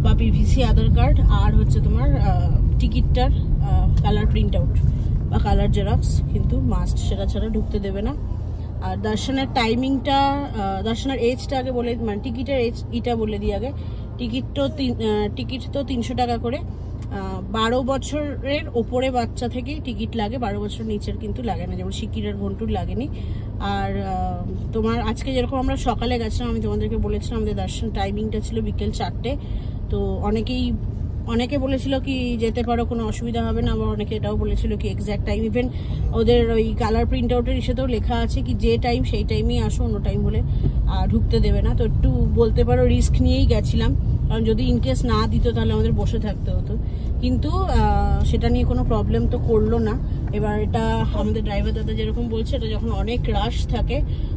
বা পিভিসি আধার কার্ড, আর হচ্ছে তোমার টিকিটটার কালার প্রিন্ট আউট বা কালার জেরক্স কিন্তু মাস্ট, সেটা ছাড়া ঢুকতে দেবে না। আর দর্শনের টাইমিংটা, দর্শনের এজটা আগে বলে, মানে টিকিটের এজ এটা বলে দিই আগে। টিকিট তো 300 টাকা করে। 12 বছরের ওপরে বাচ্চা থেকে টিকিট লাগে, 12 বছর নিচের কিন্তু লাগে না, যেমন শিকিরের ঘন্টুর লাগেনি। আর তোমার আজকে যেরকম আমরা সকালে গেছিলাম, আমি তোমাদেরকে বলেছিলাম আমাদের দর্শন টাইমিংটা ছিল বিকেল 4টে। তো অনেকে বলেছিল কি যেতে পারো, কোনো অসুবিধা হবে না, আবার অনেকে এটাও বলেছিল কি এক্স্যাক্ট টাইম, ইভেন ওদের ওই কালার প্রিন্ট আউটের ইসেতেও লেখা আছে কি যে টাইম সেই টাইমেই আসো, অন্য টাইম হলে ঢুকতে দেবে না। তো একটু বলতে পারো রিস্ক নিয়েই গেছিলাম, কারণ যদি ইনকেস না দিত তাহলে আমাদের বসে থাকতে হতো, কিন্তু সেটা নিয়ে কোনো প্রবলেম তো করলো না। এবার এটা আমাদের ড্রাইভার দাদা যেরকম বলছে, এটা যখন অনেক রাশ থাকে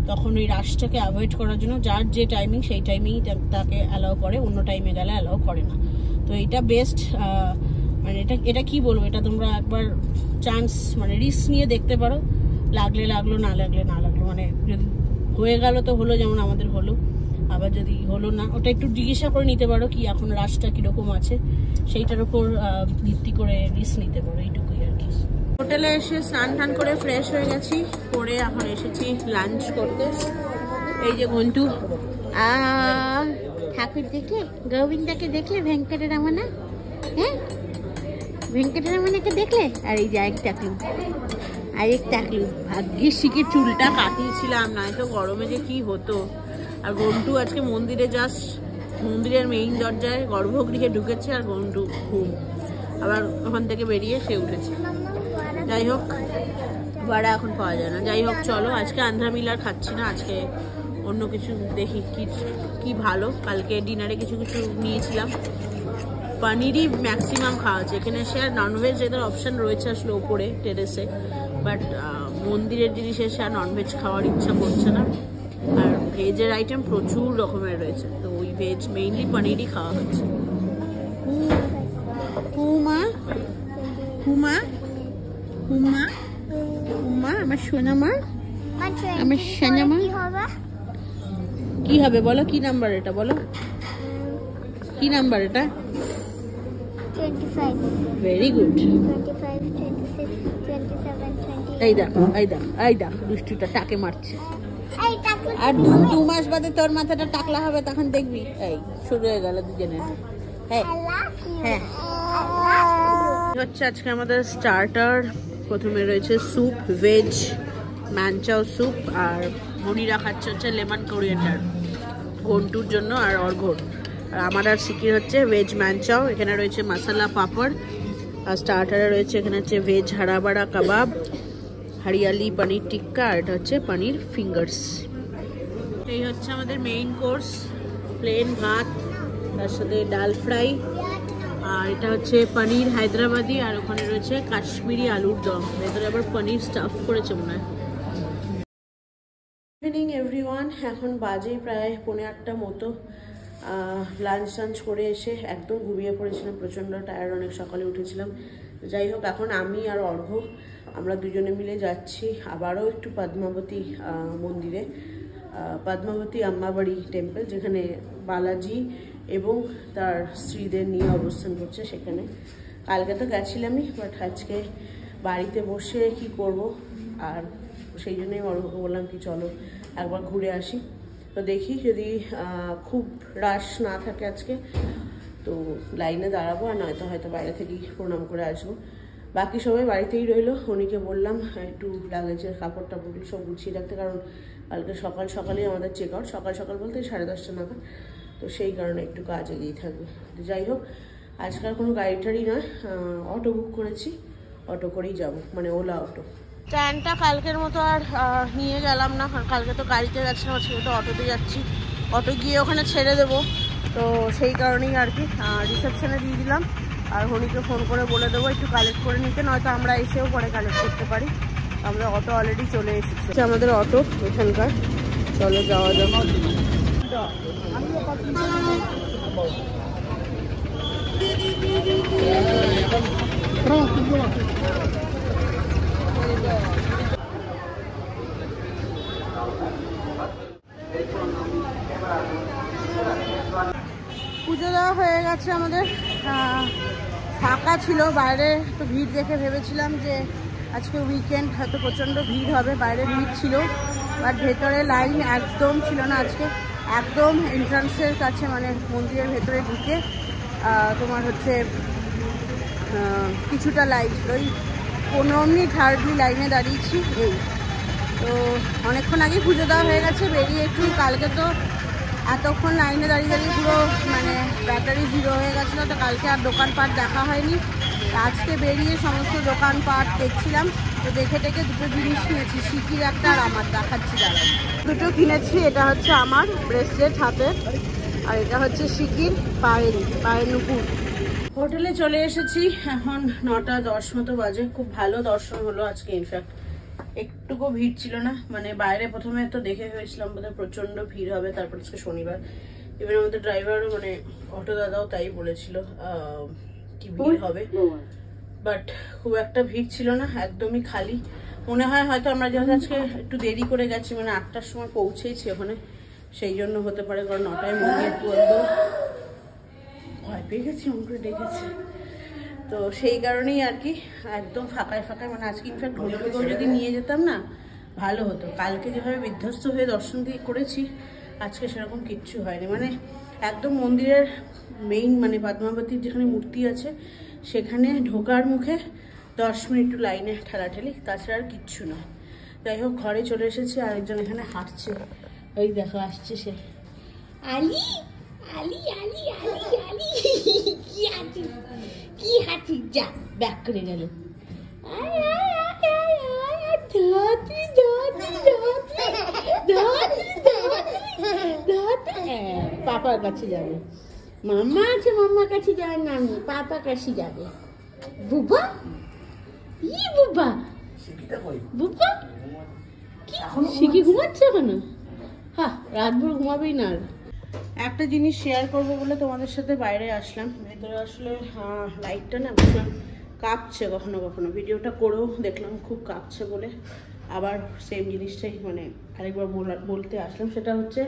তখন ওই রাশটাকে অ্যাভয়েড করার জন্য যার যে টাইমিং সেই টাইমেই তাকে অ্যালাউ করে, অন্য টাইমে গেলে অ্যালাউ করে না। তো এটা বেস্ট, মানে এটা কি বলবো, এটা তোমরা একবার চান্স, মানে রিস্ক নিয়ে দেখতে পারো, লাগলে লাগলো, না লাগলে না লাগলো, মানে যদি হয়ে গেল তো হলো, যেমন আমাদের হলো। আবার যদি হলো না, ওটা একটু জিজ্ঞাসা করে নিতে পারো কি এখন রাশটা কিরকম আছে, সেইটার উপর ভিত্তি করে রিস্ক নিতে পারো, এইটুকুই আর কি। হোটেলে এসে স্নান টান করে ফ্রেশ হয়ে গেছি, করে এখন এসেছি লাঞ্চ করতে। এই যে ঘন্টু ঠাকুর দেখলে, গোবিন্দাকে দেখলে, ভেঙ্কটরমনা, হ্যাঁ ভেঙ্কটরমনাকে দেখলে, আর এই যে আরেক টাকলু, ভাগ্যের শিখে চুলটা কাটিয়েছিলাম, না তো গরমে যে কি হতো। আর গন্টু আজকে মন্দিরের মেইন দরজায় গর্ভগৃহে ঢুকেছে, আর গন্টু ঘুম, আবার ওখান থেকে বেরিয়ে সে উঠেছে। যাই হোক, ভাড়া এখন পাওয়া যায় না। যাই হোক চলো, আজকে আন্ধ্রা মিলার খাচ্ছি না, আজকে অন্য কিছু দেখি কি ভালো। কালকে ডিনারে কিছু নিয়েছিলাম, পনিরই ম্যাক্সিমাম খাওয়া হচ্ছে এখানে এসে। আর ননভেজ এদের অপশান রয়েছে আসলে ওপরে টেরেসে, বাট মন্দিরের জিনিস এসে আর ননভেজ খাওয়ার ইচ্ছা করছে না। আর ভেজের আইটেম প্রচুর রকমের রয়েছে, তো ওই ভেজ মেইনলি পনিরই খাওয়া হচ্ছে। আমার সোনামা, আমার সোনামা কি হবে বলো, কি নাম্বার এটা বলো, কি নাম্বার এটা? 25, ভেরি গুড। 25, 26, 27, 28। এই দেখ দুষ্টুটা টাকে মারছে। আর 2 মাস বাদে তোর মাথাটা টাকলা হবে, তখন দেখবি। এই শুরু হয়ে গেল দুজনের। হ্যাঁ হচ্ছে আজকে আমাদের স্টার্টার। প্রথমে রয়েছে স্যুপ, ভেজ ম্যানচাও স্যুপ, আর মনিরা খাচ্ছে হচ্ছে লেমন কোরিয়েন্ডার ঘন্টুর জন্য আর অর্ঘর। আর আমার আর সিকির হচ্ছে ভেজ ম্যানচাও। এখানে রয়েছে মশলা পাপড়, আর স্টার্টারে রয়েছে এখানে হচ্ছে ভেজ হাড়াবাড়া কাবাব, হরিয়ালি পনির টিক্কা, আর এটা হচ্ছে পনির ফিঙ্গার্স। এই হচ্ছে আমাদের মেইন কোর্স, প্লেন ভাত, তার সাথে ডাল ফ্রাই, আর এটা হচ্ছে পনির হায়দ্রাবাদি, আর ওখানে রয়েছে কাশ্মীরি আলুর দম, ভেতরে আবার পনির স্টাফ করেছে মনে হয়। ইভিনিং এভরিওয়ান, এখন বাজে প্রায় 8:45 মতো। লাঞ্চ করে এসে একদম ঘুমিয়ে পড়েছিলাম, প্রচণ্ড টায়ার্ড, অনেক সকালে উঠেছিলাম। যাই হোক, এখন আমি আর অর্ঘ আমরা দুজনে মিলে যাচ্ছি আবারও একটু পদ্মাবতী মন্দিরে, পদ্মাবতী আম্মাবাড়ি টেম্পল, যেখানে বালাজি এবং তার স্ত্রীদের নিয়ে অবস্থান করছে সেখানে। কালকে তো গেছিলামই, বাট আজকে বাড়িতে বসে কি করব, আর সেই জন্যই অর্ঘকে বললাম কি চলো একবার ঘুরে আসি। তো দেখি যদি খুব রাশ না থাকে আজকে, তো লাইনে দাঁড়াবো, আর নয়তো হয়তো বাইরে থেকেই প্রণাম করে আসবো। বাকি সবাই বাড়িতেই রইলো। উনিকে বললাম একটু লাগেজের কাপড় টাপড়গুলো সব গুছিয়ে রাখতে, কারণ কালকে সকাল সকালেই আমাদের চেক আউট। সকাল সকাল বলতে 10:30 নাগাদ, তো সেই কারণে একটু কাজ এগিয়ে থাকবে। তো যাই হোক, আজকাল কোনো গাড়ি টাড়ি নয়, অটো বুক করেছি, অটো করেই যাব, মানে ওলা অটো। স্ট্যান্ডটা কালকের মতো আর নিয়ে গেলাম না, কারণ কালকে তো গাড়িতে যাচ্ছিলাম, আজকে তো অটোতে যাচ্ছি। অটো গিয়ে ওখানে ছেড়ে দেবো, তো সেই কারণেই আর কি রিসেপশনে দিয়ে দিলাম। আর হনিকে ফোন করে বলে দেবো একটু কালেক্ট করে নিতে, নয়তো আমরা এসেও পরে কালেক্ট করতে পারি। আমরা অটো অলরেডি চলে এসেছি, আমাদের অটো এখানকার। চলো যাওয়া যাক। পুজো দেওয়া হয়ে গেছে আমাদের, ফাঁকা ছিল। বাইরে একটু ভিড় দেখে ভেবেছিলাম যে আজকে উইকেন্ড, হয়তো প্রচণ্ড ভিড় হবে, বাইরে ভিড় ছিল। বাট ভেতরে লাইন একদম ছিল না আজকে, একদম এন্ট্রান্সের কাছে, মানে মন্দিরের ভেতরে ঢুকে তোমার হচ্ছে কিছুটা লাইন ছিল, ওই 15 মিনিট হার্ডলি লাইনে দাঁড়িয়েছি। এই তো অনেকক্ষণ আগেই পুজো দেওয়া হয়ে গেছে, বেরিয়ে একটু, কালকে তো এতক্ষণ লাইনে দাঁড়িয়ে দাঁড়িয়ে পুরো মানে ব্যাটারি জিরো হয়ে গেছিলো, তো কালকে আর দোকানপাট দেখা হয়নি। আজকে বেরিয়ে সমস্ত দোকানপাট দেখছিলাম, তো দেখে টেকে দুটো জিনিস কিনেছি, সিকির একটা আর আমার, দেখাচ্ছি দাঁড়াই। দুটো কিনেছি, এটা হচ্ছে আমার ব্রেসলেট হাতের, আর এটা হচ্ছে সিকির পায়ের নুপুর। হোটেলে চলে এসেছি, এখন 9:10 মতো বাজে। খুব ভালো দর্শন হলো আজকে, ইনফ্যাক্ট একটুকু ভিড় ছিল না। মানে বাইরে প্রথমে তো দেখে হয়েছিলাম বোধহয় প্রচন্ড ভিড় হবে, তারপর আজকে শনিবার। ইভেন আমাদের ড্রাইভারও, মানে অটো দাদাও তাই বলেছিল কি ভিড় হবে, বাট খুব একটা ভিড় ছিল না, একদমই খালি। মনে হয় হয়তো আমরা যেহেতু আজকে একটু দেরি করে গেছি, মানে 8টার সময় পৌঁছেছি ওখানে, সেই জন্য হতে পারে, কারণ 9টায় মন্দির বলতো, ভয় পেয়ে গেছি, অঙ্ক ডেকেছি, তো সেই কারণেই আর কি একদম ফাঁকায় ফাঁকায়। মানে আজকে ইনফ্যাক্ট ঢোলকেও যদি নিয়ে যেতাম না ভালো হতো, কালকে যেভাবে বিধ্বস্ত হয়ে দর্শন দিয়ে করেছি, আজকে সেরকম কিচ্ছু হয়নি। মানে একদম মন্দিরের মেইন, মানে পদ্মাবতীর যেখানে মূর্তি আছে সেখানে ঢোকার মুখে 10 মিনিট একটু লাইনে ঠেলাঠেলি, তাছাড়া আর কিচ্ছু নয়। যাই হোক, ঘরে চলে এসেছি, আরেকজন এখানে হাঁটছে, ওই দেখো আসছে সে, আলি আলি আলি আলি আলি, কি হাঁটি কি হাঁটি, যা ব্যাক করে গেল। পাপার কাছে যাবে, মাম্মা আছে, মাম্মার কাছে যাবে না, আমি পাপার কাছে যাবে। বুবা, ই বুবা, বুবা কি শিখি ঘুমাচ্ছে এখনো? হ্যাঁ, রাতভর ঘুমাবেই না। আর একটা জিনিস শেয়ার করবো বলে তোমাদের সাথে বাইরে আসলাম। ভেতরে আসলে লাইটটা না ভীষণ কাঁপছে, কখনো কখনো ভিডিওটা করেও দেখলাম খুব কাঁপছে বলে আবার সেম জিনিসটাই মানে আরেকবার বলতে আসলাম। সেটা হচ্ছে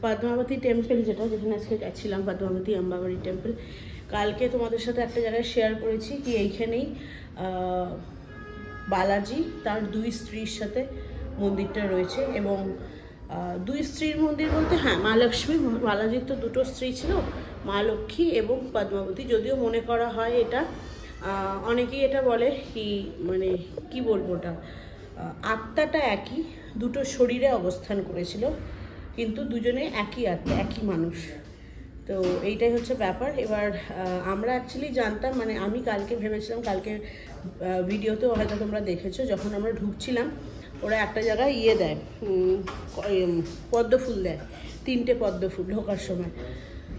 পদ্মাবতী টেম্পল, যেখানে আজকে গেছিলাম, পদ্মাবতী আম্বাবাড়ি টেম্পল। কালকে তোমাদের সাথে একটা জায়গায় শেয়ার করেছি কি এইখানেই বালাজি তার 2 স্ত্রীর সাথে মন্দিরটা রয়েছে, এবং 2 স্ত্রীর মন্দির বলতে হ্যাঁ, মা লক্ষ্মী, বালাজির তো 2টো স্ত্রী ছিল, মা লক্ষ্মী এবং পদ্মাবতী। যদিও মনে করা হয় এটা, অনেকেই এটা বলে কি, মানে কি বলবো, ওটা আত্মাটা একই, 2টো শরীরে অবস্থান করেছিল, কিন্তু দুজনে একই আত্মা, একই মানুষ। তো এইটাই হচ্ছে ব্যাপার। এবার আমরা অ্যাকচুয়ালি জানতাম, মানে আমি কালকে ভেবেছিলাম, কালকে ভিডিওতেও হয়তো তোমরা দেখেছো, যখন আমরা ঢুকছিলাম ওরা একটা জায়গায় ইয়ে দেয়, পদ্ম ফুল দেয়, 3টে পদ্ম ফুল ঢোকার সময়।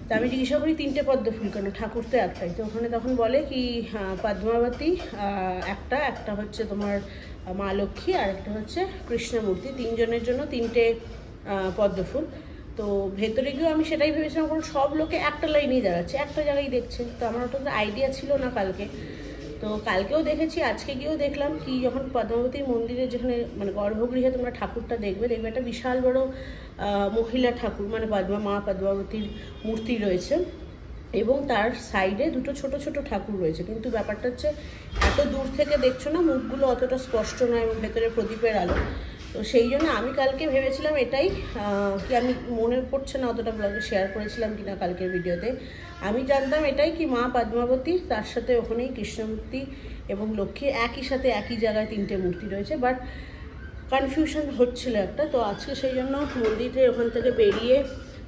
তা আমি জিজ্ঞাসা করি 3টে পদ্ম ফুল কেন, ঠাকুর তো একটাই। তো ওখানে তখন বলে কি পদ্মাবতী একটা হচ্ছে তোমার মা লক্ষ্মী, আর একটা হচ্ছে কৃষ্ণমূর্তি, 3জনের জন্য 3টে পদ্ম ফুল। তো ভেতরে গিয়েও আমি সেটাই ভেবেছিলাম, কারণ সব লোকে একটা লাইনেই দাঁড়াচ্ছে, একটা জায়গায় দেখছে, তো আমার ওটা তো আইডিয়া ছিল না কালকে। তো কালকেও দেখেছি, আজকে গিয়েও দেখলাম কি, যখন পদ্মাবতীর মন্দিরে যেখানে মানে গর্ভগৃহে তোমরা ঠাকুরটা দেখবে একটা বিশাল বড় মহিলা ঠাকুর, মানে মা পদ্মাবতীর মূর্তি রয়েছে। এবং তার সাইডে দুটো ছোট ছোট ঠাকুর রয়েছে, কিন্তু ব্যাপারটা হচ্ছে এত দূর থেকে দেখছো না, মুখগুলো অতটা স্পষ্ট নয় এবং ভেতরে প্রদীপের আলো। তো সেই জন্য আমি কালকে ভেবেছিলাম এটাই, কি আমি মনে পড়ছে না অতটা ব্লগে শেয়ার করেছিলাম কিনা কালকের ভিডিওতে। আমি জানতাম এটাই কি মা পদ্মাবতী, তার সাথে ওখানেই কৃষ্ণমূর্তি এবং লক্ষ্মী একই সাথে একই জায়গায় তিনটে মূর্তি রয়েছে, বাট কনফিউশন হচ্ছিল একটা। তো আজকে সেই জন্য মন্দিরে ওখান থেকে বেরিয়ে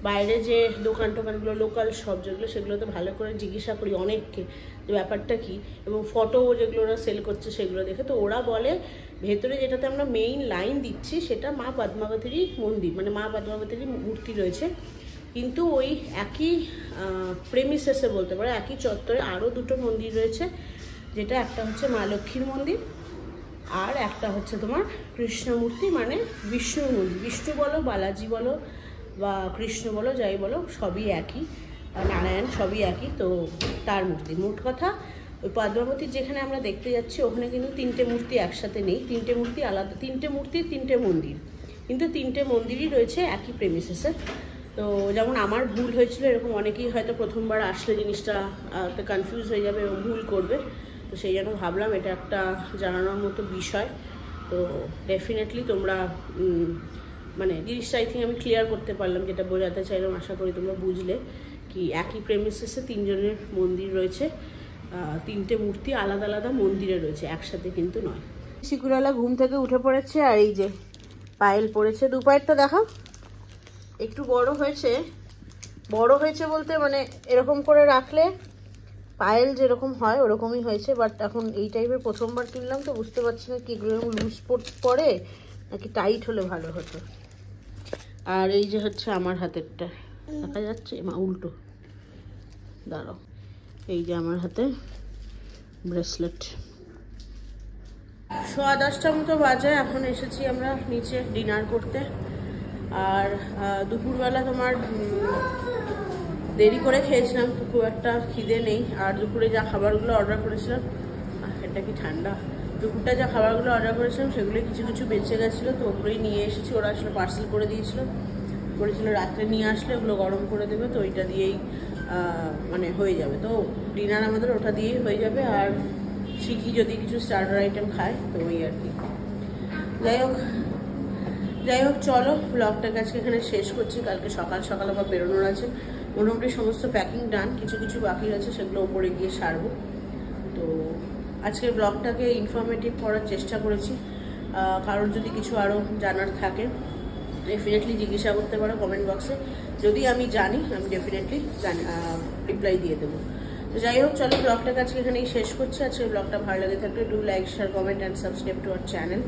বাইরে যে দোকান টোকানগুলো লোকাল সব যেগুলো, সেগুলোতে ভালো করে জিজ্ঞাসা করি অনেককে যে ব্যাপারটা কী, এবং ফটো যেগুলো ওরা সেল করছে সেগুলো দেখে। তো ওরা বলে ভেতরে যেটাতে আমরা মেইন লাইন দিচ্ছি সেটা মা পদ্মাবতীরই মন্দির, মানে মা পদ্মাবতীরই মূর্তি রয়েছে, কিন্তু ওই একই প্রেমিসেসে বলতে পারে একই চত্বরে আরও দুটো মন্দির রয়েছে, যেটা একটা হচ্ছে মা লক্ষ্মীর মন্দির আর একটা হচ্ছে তোমার কৃষ্ণমূর্তি, মানে বিষ্ণুর মন্দির। বিষ্ণু বলো, বালাজি বলো বা কৃষ্ণ বলো, যাই বলো সবই একই, নারায়ণ সবই একই। তো তার মূর্তি, মোট কথা ওই পদ্মাবতীর যেখানে আমরা দেখতে যাচ্ছি ওখানে কিন্তু তিনটে মূর্তি একসাথে নেই, তিনটে মূর্তি আলাদা, তিনটে মূর্তির তিনটে মন্দির, কিন্তু তিনটে মন্দিরই রয়েছে একই প্রেমিসেসে। তো যেমন আমার ভুল হয়েছিল, এরকম অনেকেই হয়তো প্রথমবার আসলে জিনিসটা কনফিউজ হয়ে যাবে এবং ভুল করবে। তো সেই জন্য ভাবলাম এটা একটা জানানোর মতো বিষয়। তো ডেফিনেটলি তোমরা মানে জিনিসটা আই থিঙ্ক আমি ক্লিয়ার করতে পারলাম, যেটা বোঝাতে চাইলাম। আশা করি তোমরা বুঝলে কি একই প্রেমিসেসে তিনজনের মন্দির রয়েছে, তিনটে মূর্তি আলাদা আলাদা মন্দিরে রয়েছে, একসাথে কিন্তু নয়। শিকুরালা ঘুম থেকে উঠে পড়েছে, আর এই যে পায়েল পড়েছে। দু পায়েরটা দেখো একটু বড় হয়েছে, বড় হয়েছে বলতে মানে এরকম করে রাখলে পায়েল যেরকম হয় ওরকমই হয়েছে, বাট এখন এই টাইপের প্রথমবার কিনলাম তো বুঝতে পারছি না কি এগুলো লুজ পড়ে নাকি টাইট হলে ভালো হতো। আর এই যে হচ্ছে আমার হাতেরটা, দেখা যাচ্ছে মা উল্টো, দাঁড়াও, এই যে আমার হাতে ব্রেসলেট। 10:15 মতো বাজে, এখন এসেছি আমরা নিচে ডিনার করতে। আর দুপুরবেলা তোমার দেরি করে খেয়েছিলাম, খুব একটা খিদে নেই। আর দুপুরে যা খাবারগুলো অর্ডার করেছিলাম, এটা কি ঠান্ডা, দুপুরটা যা খাবারগুলো অর্ডার করেছিলাম সেগুলো কিছু কিছু বেঁচে গেছিলো, তো ওগুলোই নিয়ে এসেছি। ওরা আসলে পার্সেল করে দিয়েছিল, বলেছিল রাত্রে নিয়ে আসলে ওগুলো গরম করে দেবে, তো ওইটা দিয়েই মানে হয়ে যাবে। তো ডিনার আমাদের ওটা দিয়েই হয়ে যাবে, আর শিখি যদি কিছু স্টার্টার আইটেম খায় তো ওই আর কি। যাই হোক চলো ব্লগটাকে আজকে এখানে শেষ করছি। কালকে সকাল সকাল আবার বেরোনোর আছে, মোটামুটি সমস্ত প্যাকিং ডান, কিছু কিছু বাকি আছে সেগুলো ওপরে গিয়ে সারবো। তো আজকের ব্লগটাকে ইনফরমেটিভ করার চেষ্টা করেছি। কারোর যদি কিছু আরও জানার থাকে ডেফিনেটলি জিজ্ঞাসা করতে পারো কমেন্ট বক্সে, যদি আমি জানি আমি ডেফিনেটলি রিপ্লাই দিয়ে দেবো। তো যাই হোক চলো ব্লগটাকে আজকে এখানেই শেষ করছি। আজকের ব্লগটা ভালো লাগে থাকলে do like, share, comment and subscribe to our channel.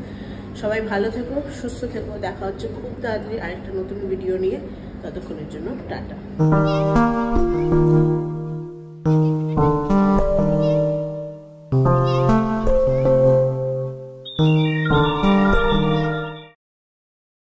সবাই ভালো থেকো, সুস্থ থেকো, দেখা হচ্ছে খুব তাড়াতাড়ি আরেকটা নতুন ভিডিও নিয়ে। ততক্ষণের জন্য টাটা।